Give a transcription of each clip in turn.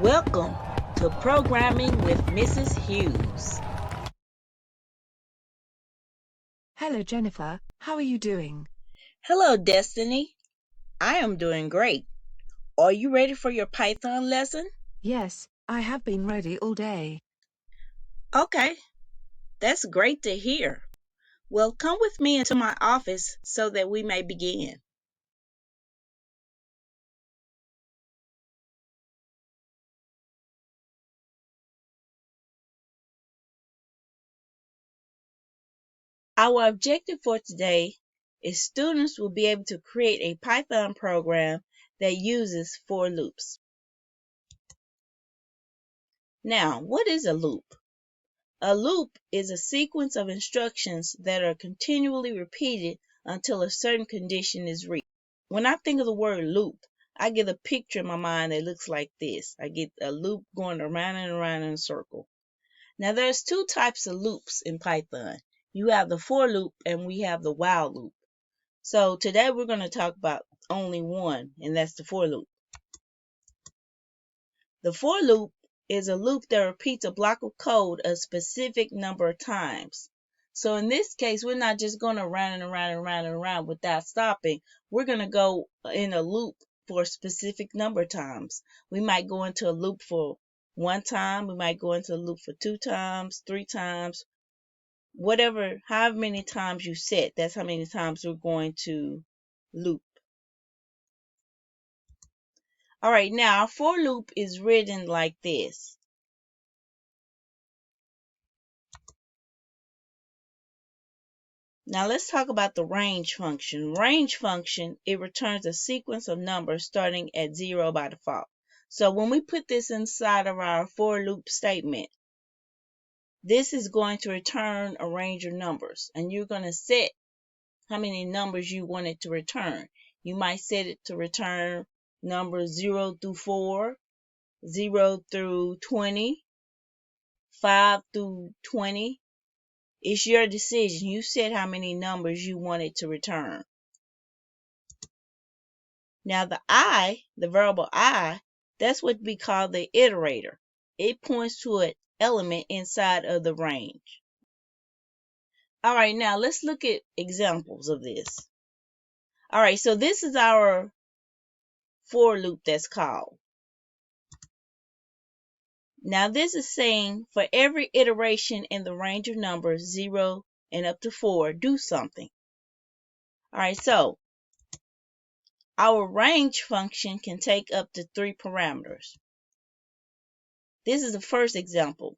Welcome to Programming with Mrs. Hughes. Hello, Jennifer. How are you doing? Hello, Destiny. I am doing great. Are you ready for your Python lesson? Yes, I have been ready all day. Okay, that's great to hear. Well, come with me into my office so that we may begin. Our objective for today is students will be able to create a Python program that uses for loops. Now, what is a loop? A loop is a sequence of instructions that are continually repeated until a certain condition is reached. When I think of the word loop, I get a picture in my mind that looks like this. I get a loop going around and around in a circle. Now there's two types of loops in Python. You have the for loop and we have the while loop. So today we're going to talk about only one, and that's the for loop. The for loop is a loop that repeats a block of code a specific number of times. So in this case, we're not just going around and around and around and around without stopping. We're going to go in a loop for a specific number of times. We might go into a loop for one time. We might go into a loop for 2 times, 3 times, whatever, however many times you set, that's how many times we're going to loop. All right, now our for loop is written like this. Now let's talk about the range function. Range function, it returns a sequence of numbers starting at 0 by default. So when we put this inside of our for loop statement, this is going to return a range of numbers, and you're going to set how many numbers you want it to return. You might set it to return numbers 0 through 4, 0 through 20, 5 through 20. It's your decision. You set how many numbers you want it to return. Now the I, the variable I, that's what we call the iterator. It points to an element inside of the range. All right, now let's look at examples of this. All right, so this is our for loop that's called. Now this is saying for every iteration in the range of numbers 0 and up to 4, do something. All right, so our range function can take up to 3 parameters. This is the first example.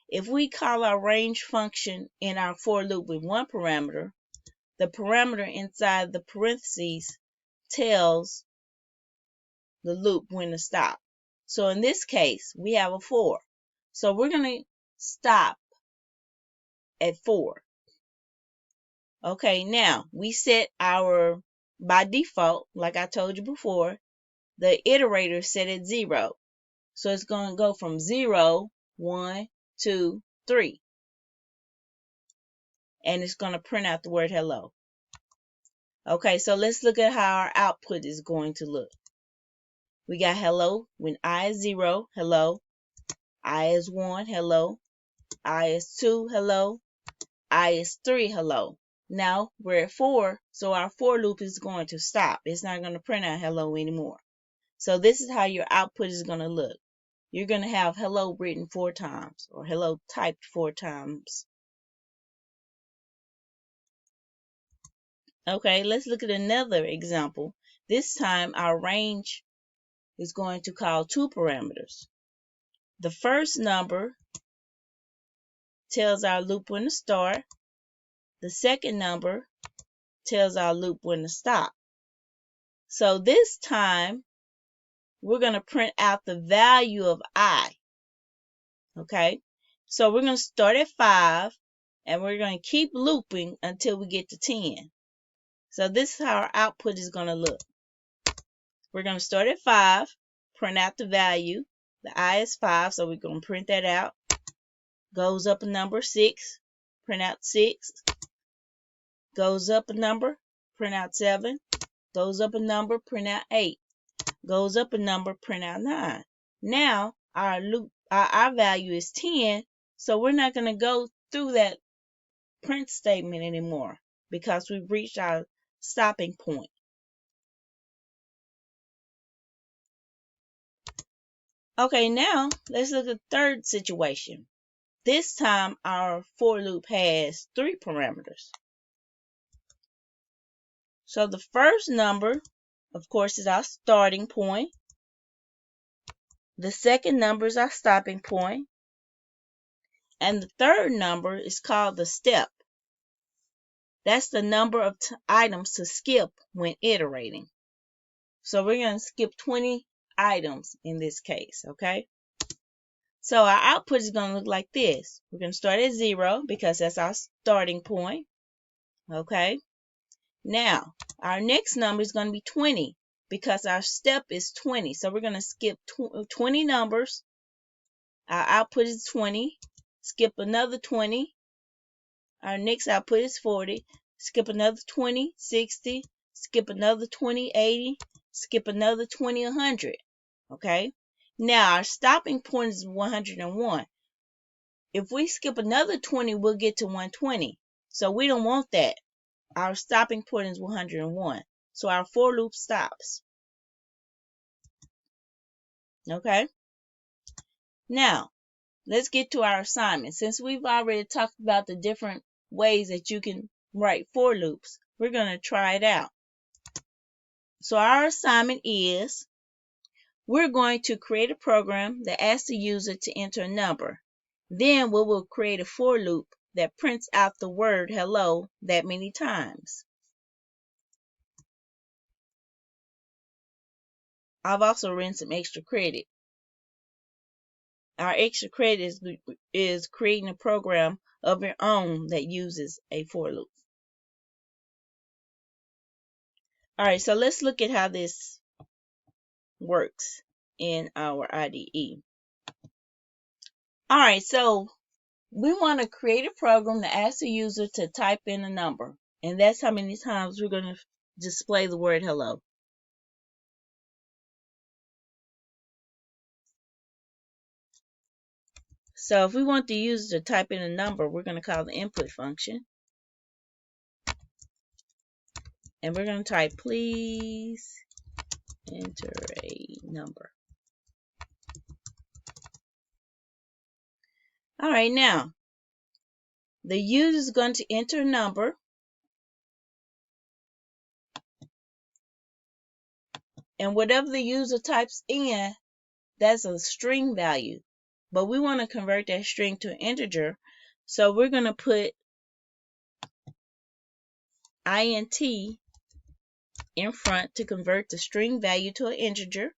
If we call our range function in our for loop with 1 parameter, the parameter inside the parentheses tells the loop when to stop. So in this case, we have a 4. So we're going to stop at 4. Okay, now we set our, by default, like I told you before, the iterator set at 0. So it's going to go from 0, 1, 2, 3. And it's going to print out the word hello. Okay, so let's look at how our output is going to look. We got hello when I is 0, hello. I is 1, hello. I is 2, hello. I is 3, hello. Now we're at 4, so our for loop is going to stop. It's not going to print out hello anymore. So this is how your output is going to look. You're going to have hello written 4 times or hello typed 4 times. Okay, let's look at another example. This time our range is going to call 2 parameters. The first number tells our loop when to start. The second number tells our loop when to stop. So this time we're going to print out the value of I. Okay, so we're going to start at 5 and we're going to keep looping until we get to 10. So this is how our output is going to look. We're going to start at 5, print out the value. The I is 5, so we're going to print that out. Goes up a number, 6, print out 6. Goes up a number, print out 7. Goes up a number, print out 8. Goes up a number, print out 9. Now our value is 10, so we're not going to go through that print statement anymore because we've reached our stopping point. Okay, now let's look at the third situation. This time our for loop has 3 parameters. So the first number, of course, is our starting point. The second number is our stopping point. And the third number is called the step. That's the number of items to skip when iterating. So we're going to skip 20 items in this case, okay? So our output is going to look like this. We're going to start at 0 because that's our starting point, okay? Now, our next number is going to be 20 because our step is 20. So we're going to skip 20 numbers. Our output is 20. Skip another 20. Our next output is 40. Skip another 20, 60. Skip another 20, 80. Skip another 20, 100. Okay? Now, our stopping point is 101. If we skip another 20, we'll get to 120. So we don't want that. Our stopping point is 101. So our for loop stops. Okay? Now, let's get to our assignment. Since we've already talked about the different ways that you can write for loops, we're going to try it out. So our assignment is, we're going to create a program that asks the user to enter a number. Then we will create a for loop that prints out the word hello that many times. I've also written some extra credit. Our extra credit is creating a program of your own that uses a for loop. All right, so let's look at how this works in our IDE. All right, so we want to create a program that asks the user to type in a number, and that's how many times we're going to display the word hello. So if we want the user to type in a number, we're going to call the input function. And we're going to type, please enter a number. All right, now the user is going to enter a number. And whatever the user types in, that's a string value. But we want to convert that string to an integer. So we're going to put int in front to convert the string value to an integer.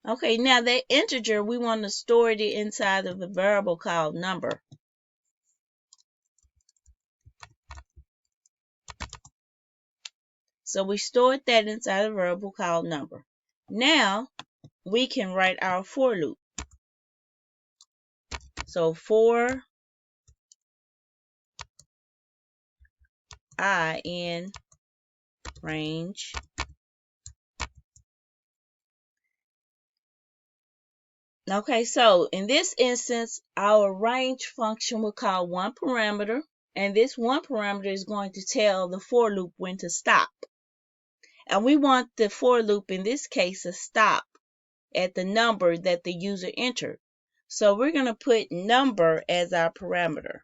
Okay, now that integer, we want to store it inside of a variable called number. So we stored that inside a variable called number. Now we can write our for loop. So for I in range Okay, so in this instance, our range function will call one parameter, and this one parameter is going to tell the for loop when to stop. And we want the for loop in this case to stop at the number that the user entered. So we're going to put number as our parameter.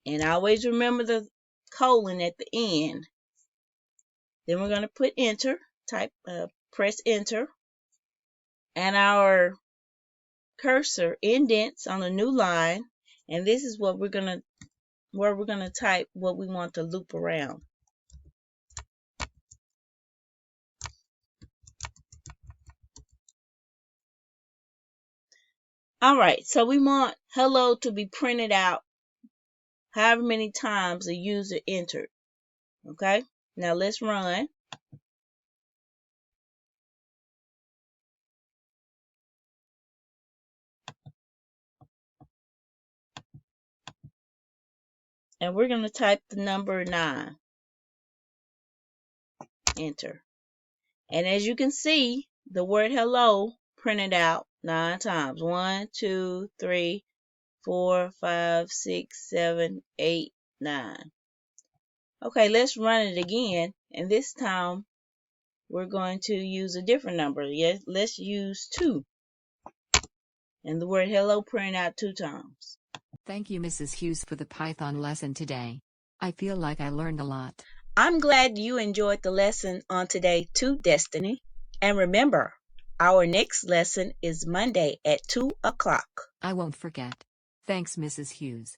And always remember the colon at the end. Then we're going to put enter, press enter, and our cursor indents on a new line, and this is what we're gonna type what we want to loop around. All right, so we want hello to be printed out however many times the user entered. Okay, now let's run. And we're going to type the number 9. Enter. And as you can see, the word hello printed out 9 times. 1, 2, 3, 4, 5, 6, 7, 8, 9. Okay, let's run it again. And this time, we're going to use a different number. Yes, let's use 2. And the word hello printed out 2 times. Thank you, Mrs. Hughes, for the Python lesson today. I feel like I learned a lot. I'm glad you enjoyed the lesson on today too, Destiny. And remember, our next lesson is Monday at 2 o'clock. I won't forget. Thanks, Mrs. Hughes.